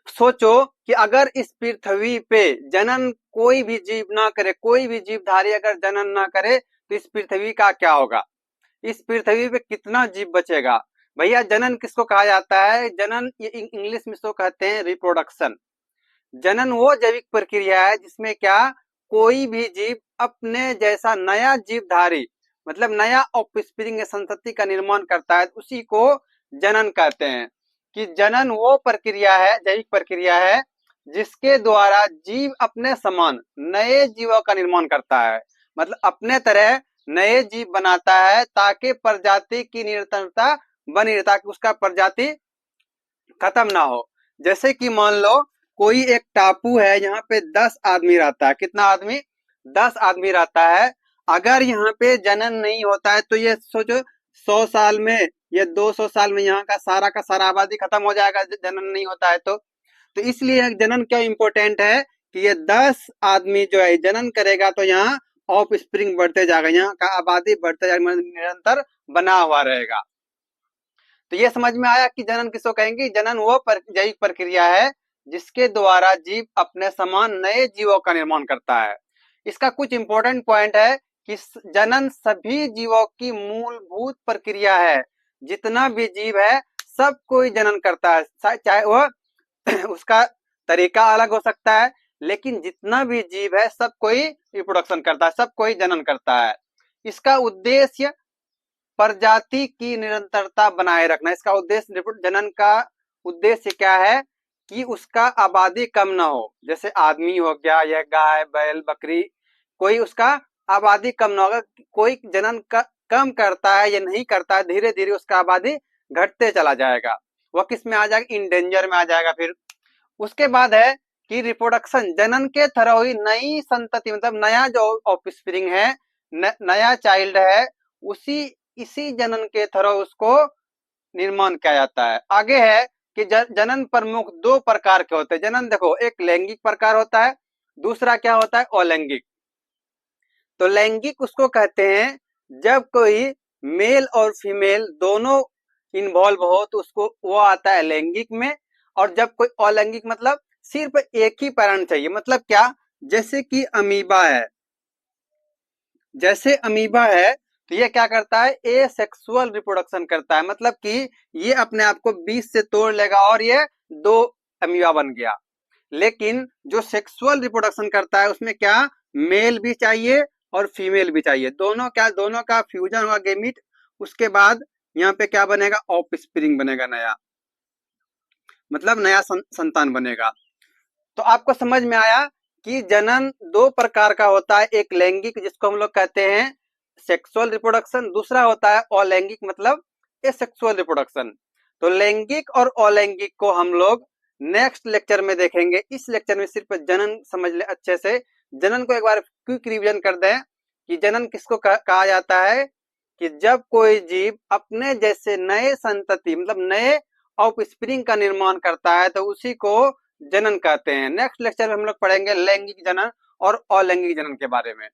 सोचो कि अगर इस पृथ्वी पे जनन कोई भी जीव ना करे, कोई भी जीवधारी अगर जनन ना करे तो इस पृथ्वी का क्या होगा? इस पृथ्वी पे कितना जीव बचेगा? भैया जनन किसको कहा जाता है? जनन इंग्लिश में इसको कहते हैं रिप्रोडक्शन। जनन वो जैविक प्रक्रिया है जिसमें क्या, कोई भी जीव अपने जैसा नया जीवधारी मतलब नया ऑफस्प्रिंग संतति का निर्माण करता है, उसी को जनन कहते हैं। कि जनन वो प्रक्रिया है, जैविक प्रक्रिया है जिसके द्वारा जीव अपने समान नए जीवों का निर्माण करता है, मतलब अपने तरह नए जीव बनाता है ताकि प्रजाति की निरंतरता बनी रहे, ताकि उसका प्रजाति खत्म ना हो। जैसे कि मान लो कोई एक टापू है, यहाँ पे 10 आदमी रहता है। कितना आदमी? 10 आदमी रहता है। अगर यहाँ पे जनन नहीं होता है तो ये सोचो 100 साल में या 200 साल में यहाँ का सारा आबादी खत्म हो जाएगा, जनन नहीं होता है तो इसलिए जनन क्या इम्पोर्टेंट है कि ये 10 आदमी जो है जनन करेगा तो यहाँ ऑफ स्प्रिंग बढ़ते जाएगा, यहाँ का आबादी बढ़ते जाएगा, निरंतर बना हुआ रहेगा। तो ये समझ में आया कि जनन किसको कहेंगे? जनन वो जैविक प्रक्रिया है जिसके द्वारा जीव अपने समान नए जीवों का निर्माण करता है। इसका कुछ इंपॉर्टेंट पॉइंट है कि जनन सभी जीवों की मूलभूत प्रक्रिया है। जितना भी जीव है सब कोई जनन करता है, चाहे वह उसका तरीका अलग हो सकता है, लेकिन जितना भी जीव है सब कोई रिप्रोडक्शन करता है, सब कोई जनन करता है। इसका उद्देश्य प्रजाति की निरंतरता बनाए रखना। इसका उद्देश्य, जनन का उद्देश्य क्या है कि उसका आबादी कम ना हो। जैसे आदमी हो गया या गाय बैल बकरी, कोई उसका आबादी कम ना होगा। कोई जनन कम करता है या नहीं करता है, धीरे धीरे उसका आबादी घटते चला जाएगा, वह किस में आ जाएगा? इंडेंजर में आ जाएगा। फिर उसके बाद है कि रिप्रोडक्शन, जनन के थ्रू ही नई संतति मतलब नया जो ऑफस्प्रिंग है, नया चाइल्ड है, उसी इसी जनन के थ्रू उसको निर्माण किया जाता है। आगे है कि जनन प्रमुख 2 प्रकार के होते हैं। जनन देखो, एक लैंगिक प्रकार होता है, दूसरा क्या होता है? अलैंगिक। तो लैंगिक उसको कहते हैं जब कोई मेल और फीमेल दोनों इन्वॉल्व हो तो उसको वो आता है लैंगिक में। और जब कोई अलैंगिक मतलब सिर्फ एक ही पैरेंट चाहिए, मतलब क्या? जैसे कि अमीबा है, जैसे अमीबा है तो ये क्या करता है? ए सेक्सुअल रिप्रोडक्शन करता है, मतलब कि ये अपने आप को 20 से तोड़ लेगा और ये 2 अमीबा बन गया। लेकिन जो सेक्सुअल रिप्रोडक्शन करता है उसमें क्या, मेल भी चाहिए और फीमेल भी चाहिए, दोनों क्या, दोनों का फ्यूजन होगा गेमिट। उसके बाद यहाँ पे क्या बनेगा? ऑफ स्प्रिंग बनेगा नया, मतलब नया संतान बनेगा। तो आपको समझ में आया कि जनन 2 प्रकार का होता है, एक लैंगिक जिसको हम लोग कहते हैं सेक्सुअल रिप्रोडक्शन, दूसरा होता है अलैंगिक मतलब एसेक्सुअल रिप्रोडक्शन। तो लैंगिक और अलैंगिक को हम लोग नेक्स्ट लेक्चर में देखेंगे। इस लेक्चर में सिर्फ जनन समझ ले अच्छे से। जनन को एक बार क्विक रिवीजन कर दें कि जनन किसको कहा जाता है? कि जब कोई जीव अपने जैसे नए संतति मतलब नए ऑफस्प्रिंग का निर्माण करता है तो उसी को जनन कहते हैं। नेक्स्ट लेक्चर में हम लोग पढ़ेंगे लैंगिक जनन और अलैंगिक जनन के बारे में।